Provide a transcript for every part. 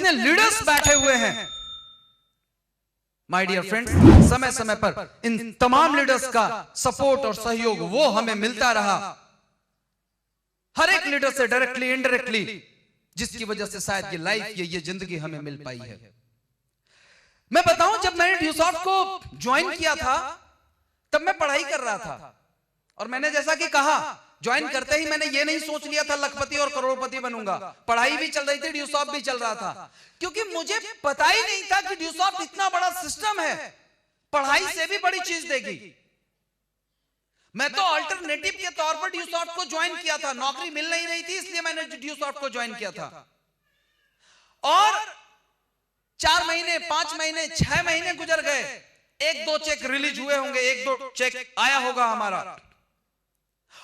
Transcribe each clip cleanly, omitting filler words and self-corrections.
जितने लीडर्स बैठे हुए हैं, माय डियर फ्रेंड्स, समय समय पर इन तमाम लीडर्स का सपोर्ट और सहयोग वो हमें मिलता रहा, हर एक लीडर से डायरेक्टली इनडायरेक्टली, जिसकी वजह से शायद ये लाइफ, ये जिंदगी हमें मिल पाई है। मैं बताऊं, जब मैंने ड्यूसॉफ्ट को ज्वाइन किया था तब मैं पढ़ाई कर रहा था, और मैंने जैसा कि कहा, ज्वाइन करते ही मैंने ये नहीं सोच लिया था लखपति और करोड़पति बनूंगा। पढ़ाई भी चल रही थी, ड्यूसॉफ्ट भी चल रहा था, क्योंकि मुझे पता ही नहीं था कि ड्यूसॉफ्ट इतना बड़ा सिस्टम है, पढ़ाई से भी बड़ी चीज देगी। मैं तो अल्टरनेटिव के तौर पर ड्यूसॉफ्ट को ज्वाइन किया था, नौकरी मिल नहीं रही थी, इसलिए मैंने ड्यूसॉफ्ट को ज्वाइन किया था। और 4 महीने, 5 महीने, 6 महीने गुजर गए, 1-2 चेक रिलीज हुए होंगे, 1-2 चेक आया होगा हमारा।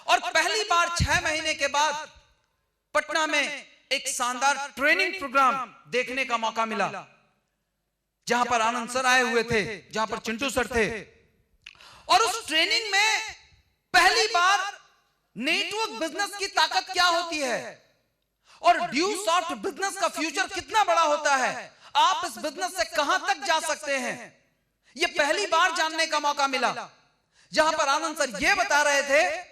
और पहली बार 6 महीने के बाद पटना में एक शानदार ट्रेनिंग प्रोग्राम देखने का मौका मिला, जहां पर आनंद सर आए हुए थे, जहां पर चिंटू सर थे। और उस ट्रेनिंग में पहली बार नेटवर्क बिजनेस की ताकत क्या होती है और ड्यूसॉफ्ट बिजनेस का फ्यूचर कितना बड़ा होता है, आप इस बिजनेस से कहां तक जा सकते हैं, यह पहली बार जानने का मौका मिला। जहां पर आनंद सर यह बता रहे थे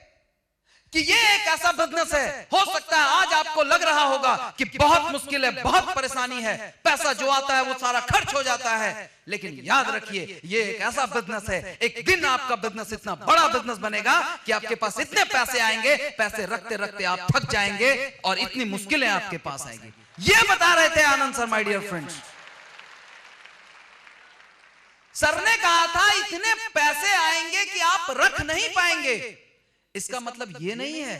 कि ये एक ऐसा बिजनेस है, हो सकता है आज आपको लग रहा होगा कि बहुत मुश्किल है, बहुत परेशानी है, पैसा जो आता है वो सारा खर्च हो जाता है, लेकिन याद रखिए ये एक ऐसा बिजनेस है, एक दिन आपका बिजनेस इतना बड़ा बिजनेस बनेगा कि आपके पास इतने पैसे आएंगे, पैसे रखते रखते आप थक जाएंगे और इतनी मुश्किलें आपके पास आएंगी। ये बता रहे थे Anand sir, my dear friends. Sir ने कहा था इतने पैसे आएंगे कि आप रख नहीं पाएंगे। इसका मतलब ये नहीं है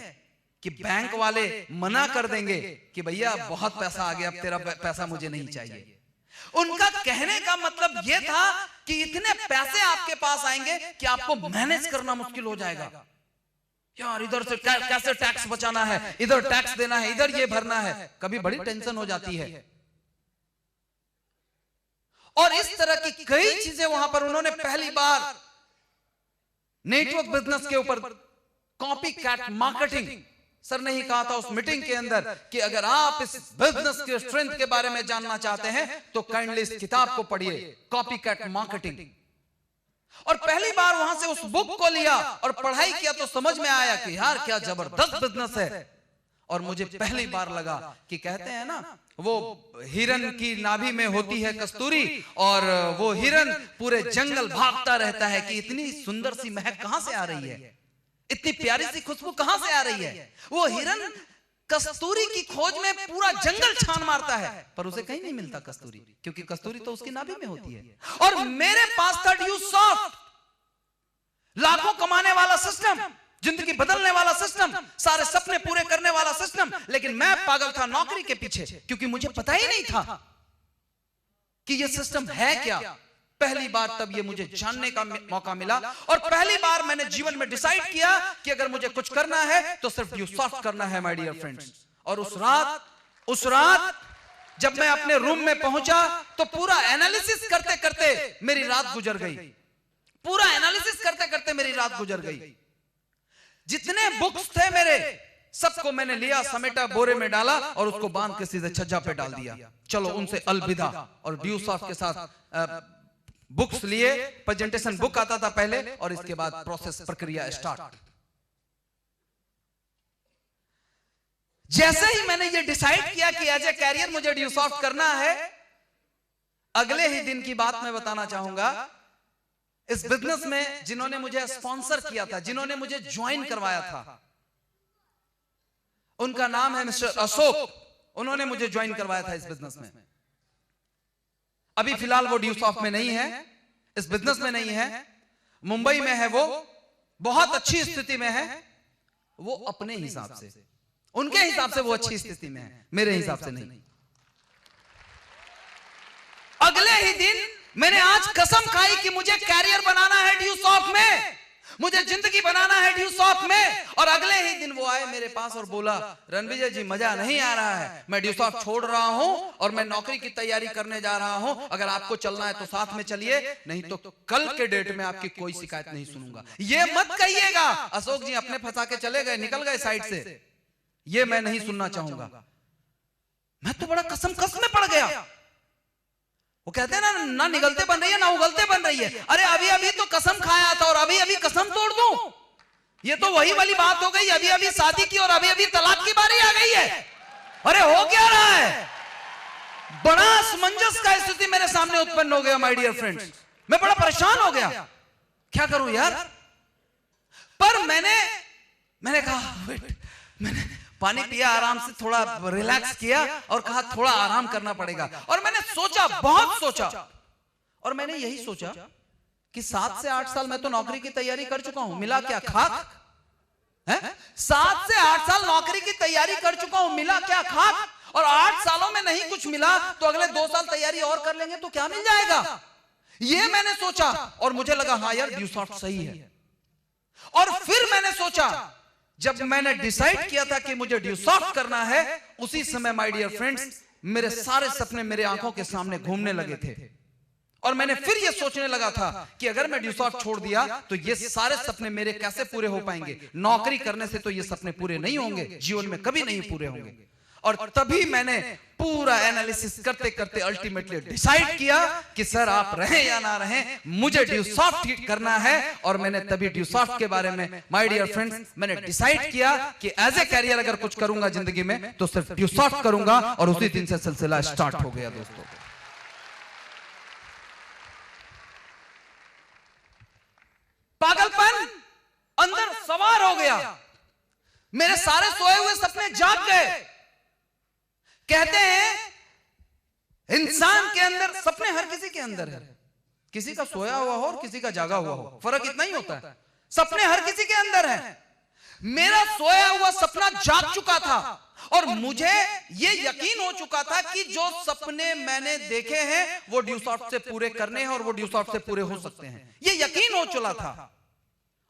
कि बैंक वाले मना कर देंगे कि भैया बहुत पैसा आ गया, अब तेरा पैसा मुझे नहीं चाहिए। उनका कहने का मतलब यह था कि इतने पैसे आपके पास आएंगे कि आपको मैनेज करना मुश्किल हो जाएगा। यार इधर से कैसे टैक्स बचाना है, इधर टैक्स देना है, इधर ये भरना है, कभी बड़ी टेंशन हो जाती है। और इस तरह की कई चीजें वहां पर उन्होंने पहली बार नेटवर्क बिजनेस के ऊपर, कॉपी कैट मार्केटिंग, सर ने ही कहा था उस मीटिंग के अंदर कि अगर आप इस बिजनेस के स्ट्रेंथ के बारे में जानना चाहते हैं तो काइंडली इस किताब को पढ़िए, कॉपी कैट मार्केटिंग। और पहली बार वहां से उस बुक को लिया और पढ़ाई किया तो समझ में आया कि यार क्या जबरदस्त बिजनेस है। और मुझे पहली बार लगा कि कहते हैं ना, वो हिरन की नाभि में होती है कस्तूरी, और वो हिरन पूरे जंगल भागता रहता है कि इतनी सुंदर सी महक कहां से आ रही है, इतनी प्यारी सी खुशबू कहां से आ रही है। वो हिरन कस्तूरी की खोज में पूरा जंगल छान मारता है, पर उसे कहीं नहीं मिलता कस्तूरी, क्योंकि कस्तूरी तो उसकी नाभि में होती है। और मेरे पास था ड्यूसॉफ्ट, लाखों कमाने वाला सिस्टम, जिंदगी बदलने वाला सिस्टम, सारे सपने पूरे करने वाला सिस्टम, लेकिन मैं पागल था नौकरी के पीछे, क्योंकि मुझे पता ही नहीं था कि यह सिस्टम है क्या। पहली बार तब ये मुझे जानने का मौका मिला, और पहली बार मैंने जीवन में डिसाइड किया कि अगर मुझे कुछ करना है तो सिर्फ ड्यूसॉफ्ट करना है, माय डियर फ्रेंड्स। और उस रात जब मैं अपने रूम में पहुंचा तो पूरा एनालिसिस करते करते मेरी रात गुजर गई, पूरा एनालिसिस करते करते मेरी रात गुजर गई। जितने बुक्स थे मेरे, सबको मैंने लिया, समेटा, बोरे में डाला और उसको बांध के सीधे छज्जा पे डाल दिया। चलो उनसे अलविदा। और ड्यूसॉफ्ट के साथ बुक्स लिए, प्रेजेंटेशन बुक आता था पहले, और इसके बाद प्रोसेस, प्रक्रिया स्टार्ट। जैसे ही मैंने ये डिसाइड किया कि एज ए कैरियर मुझे ड्यूसॉफ्ट करना है, अगले ही दिन की बात मैं बताना चाहूंगा। इस बिजनेस में जिन्होंने मुझे स्पॉन्सर किया था, जिन्होंने मुझे ज्वाइन करवाया था, उनका नाम है मिस्टर अशोक। उन्होंने मुझे ज्वाइन करवाया था इस बिजनेस में। अभी फिलहाल वो ड्यूसॉफ्ट में नहीं है, इस बिजनेस में नहीं है, मुंबई में है। वो बहुत अच्छी स्थिति में है, वो अपने हिसाब से, उनके हिसाब से वो अच्छी स्थिति में है, मेरे हिसाब से नहीं। अगले ही दिन मैंने आज कसम खाई कि मुझे कैरियर बनाना है ड्यूसॉफ्ट में, मुझे जिंदगी बनाना है ड्यूसॉफ्ट में। और अगले ही दिन वो आए मेरे पास और बोला, रणविजय जी मजा नहीं आ रहा है, मैं ड्यूसॉफ्ट छोड़ रहा हूं और मैं नौकरी की तैयारी करने जा रहा हूं, अगर आपको चलना है तो साथ में चलिए, नहीं तो कल के डेट में आपकी कोई शिकायत नहीं सुनूंगा। ये मत कहिएगा अशोक जी अपने फंसा के चले गए, निकल गए साइड से, ये मैं नहीं सुनना चाहूंगा। मैं तो बड़ा कसम में पड़ गया वो कहते हैं ना निगलते बन रही है ना उगलते बन रही है। अरे अभी अभी तो कसम खाया था और अभी अभी कसम तोड़ दूं, ये तो वही वाली बात हो गई। अभी अभी शादी की और अभी अभी तलाक की बारी आ गई है। अरे हो क्या रहा है? बड़ा असमंजस का स्थिति मेरे सामने उत्पन्न हो गया माय डियर फ्रेंड्स। मैं बड़ा परेशान हो गया, क्या करूं यार। पर मैंने कहा वेट, मैंने पानी पिया, आराम से थोड़ा रिलैक्स किया और कहा थोड़ा आराम करना पड़ेगा। और मैंने सोचा, बहुत सोचा, और मैंने यही सोचा कि 7 से 8 साल मैं तो नौकरी की तैयारी कर चुका हूं, मिला क्या खाक है? 7 से 8 साल नौकरी की तैयारी कर चुका हूं, मिला क्या खाक? और 8 सालों में नहीं कुछ मिला तो अगले 2 साल तैयारी और कर लेंगे तो क्या मिल जाएगा, ये मैंने सोचा। और मुझे लगा हाँ यार ड्यूसॉफ्ट सही है। और फिर मैंने सोचा, जब मैंने डिसाइड किया था कि मुझे ड्यूसॉफ्ट करना है, उसी समय माय डियर फ्रेंड्स मेरे सारे सपने मेरे आंखों के सामने घूमने लगे थे। और मैंने फिर यह सोचने लगा था कि अगर मैं ड्यूसॉफ्ट छोड़ दिया तो ये सारे सपने मेरे कैसे पूरे हो पाएंगे। नौकरी करने से तो ये सपने पूरे नहीं होंगे, जीवन में कभी नहीं पूरे होंगे। और तभी मैंने पूरा एनालिसिस करते करते अल्टीमेटली डिसाइड किया कि सर आप रहें या ना रहें, मुझे ड्यूसॉफ्ट करना है। और मैंने तभी ड्यूसॉफ्ट के बारे में माय डियर फ्रेंड्स मैंने डिसाइड किया कि एज ए कैरियर अगर कुछ करूंगा जिंदगी में तो सिर्फ ड्यूसॉफ्ट करूंगा। और उसी दिन से सिलसिला स्टार्ट हो गया दोस्तों। पागलपन अंदर सवार हो गया, मेरे सारे सोए हुए सपने जाग गए। कहते हैं इंसान के अंदर सपने हर किसी के अंदर है, किसी का सोया हुआ हो और किसी का जागा हुआ हो, फर्क इतना ही होता है। सपने हर किसी के अंदर है। मेरा सोया हुआ सपना जाग चुका था और मुझे यह यकीन हो चुका था कि जो सपने मैंने देखे हैं वो ड्यूसॉफ्ट से पूरे करने हैं और वो ड्यूसॉफ्ट से पूरे हो सकते हैं, यह यकीन हो चुका था।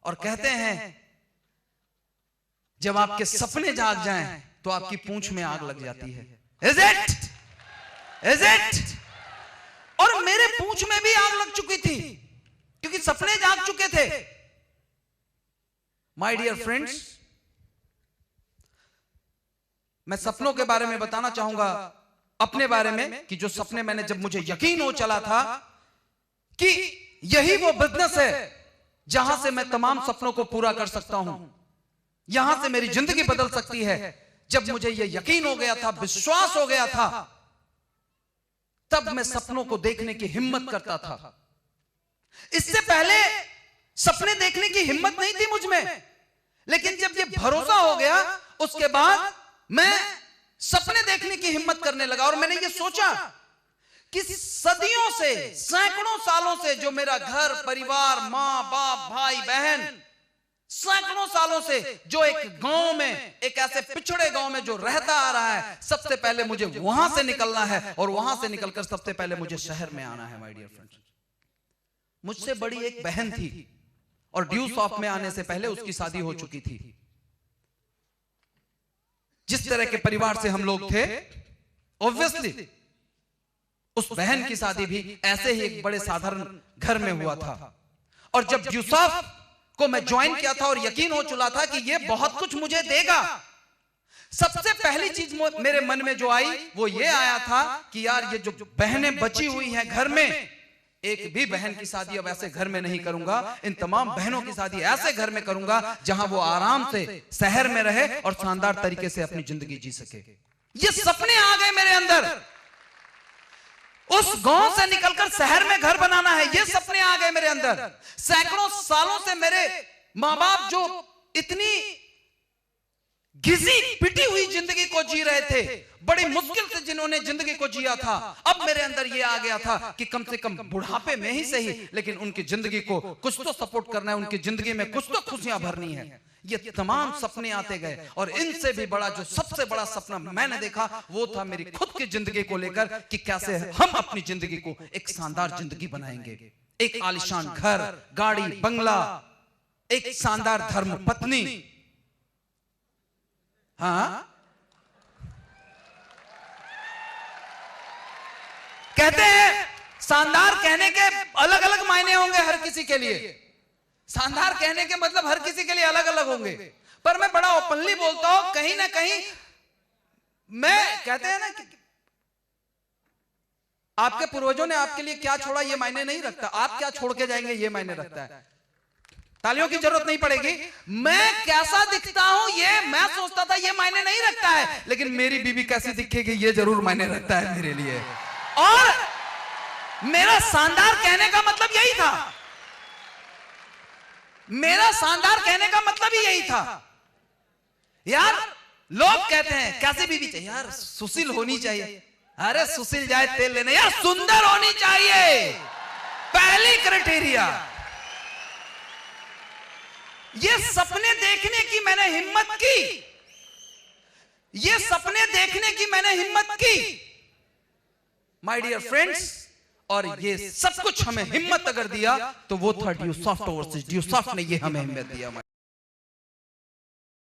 और कहते हैं जब आपके सपने जाग जाएं तो आपकी पूंछ में आग लग जाती है। Is it? Is it? और मेरे पूंछ में भी आग लग चुकी थी क्योंकि सपने जाग चुके थे। माय डियर फ्रेंड्स, मैं सपनों के बारे में बताना चाहूंगा, अपने बारे में, कि जो सपने मैंने, जब मुझे यकीन हो चला था कि यही वो बिजनेस है जहां से मैं तमाम सपनों को पूरा कर सकता हूं, यहां से मेरी जिंदगी बदल सकती है। जब मुझे यह यकीन हो गया था, विश्वास हो गया था, तब मैं सपनों को देखने की हिम्मत करता था। इससे पहले सपने देखने की हिम्मत नहीं थी मुझ में, लेकिन जब ये भरोसा हो गया उसके बाद मैं सपने देखने की हिम्मत करने लगा। और मैंने ये सोचा कि सदियों से, सैकड़ों सालों से जो मेरा घर परिवार, मां बाप, भाई बहन, सैकड़ों सालों से जो एक गांव में, एक ऐसे पिछड़े गांव में जो रहता आ रहा है, सबसे पहले मुझे वहां से निकलना है और वहां से निकलकर सबसे पहले मुझे शहर में आना है। माय डियर फ्रेंड्स, मुझसे बड़ी एक बहन थी और ड्यूसॉफ्ट में आने से पहले उसकी शादी हो चुकी थी। जिस तरह के परिवार से हम लोग थे, ऑब्वियसली उस बहन की शादी भी ऐसे ही एक बड़े साधारण घर में हुआ था। और जब ड्यूसॉफ्ट को मैं ज्वाइन किया था और यकीन हो चुका था कि ये बहुत कुछ मुझे देगा, सबसे पहली चीज मेरे मन में जो आई वो ये आया था कि यार ये जो बहनें बची हुई हैं घर में, एक भी बहन की शादी अब ऐसे घर में नहीं करूंगा, इन तमाम बहनों की शादी ऐसे घर में करूंगा जहां वो आराम से शहर में रहे और शानदार तरीके से अपनी जिंदगी जी सके। ये सपने आ गए मेरे अंदर, उस गांव से निकलकर शहर में घर बनाना है, ये सपने आ गए मेरे अंदर। सैकड़ों सालों से मेरे मां बाप जो इतनी घिसी पिटी हुई जिंदगी को जी रहे थे, बड़ी मुश्किल से जिन्होंने जिंदगी को जिया था, अब मेरे अंदर ये आ गया था कि कम से कम बुढ़ापे में ही सही, लेकिन उनकी जिंदगी को कुछ तो सपोर्ट करना है, उनकी जिंदगी में कुछ तो खुशियां भरनी है। ये तमाम सपने आते गए और इनसे भी बड़ा, जो सबसे बड़ा सपना मैंने देखा वो था मेरी खुद की जिंदगी को लेकर कि कैसे हम अपनी जिंदगी को एक शानदार जिंदगी बनाएंगे। एक आलीशान घर, गाड़ी, बंगला, एक शानदार धर्म पत्नी। हाँ, कहते हैं शानदार कहने के अलग अलग मायने होंगे हर किसी के लिए। शानदार कहने के मतलब हर किसी के लिए अलग अलग होंगे, पर मैं बड़ा ओपनली बोलता हूं, कहीं ना कहीं मैं, कहते हैं ना कि आपके पूर्वजों ने आपके लिए क्या छोड़ा ये मायने नहीं रखता, आप क्या छोड़ के जाएंगे ये मायने रखता है। तालियों की जरूरत नहीं पड़ेगी। मैं कैसा दिखता हूं ये मैं सोचता था ये मायने नहीं रखता है, लेकिन मेरी बीवी कैसी दिखेगी ये जरूर मायने रखता है मेरे लिए। और मेरा शानदार कहने का मतलब यही था, मेरा शानदार कहने का मतलब ही यही था। यार लोग कहते हैं कैसी बीवी चाहिए, यार सुशील होनी चाहिए। अरे सुशील जाए तेल लेने, यार सुंदर होनी चाहिए, पहली क्राइटेरिया। ये सपने देखने की मैंने हिम्मत की, ये सपने देखने की मैंने हिम्मत की माय डियर फ्रेंड्स। और ये सब कुछ हमें हिम्मत अगर दिया तो वो था ड्यूसॉफ्ट ओवरसीज। ड्यूसॉफ्ट ने ये हमें हिम्मत दिया।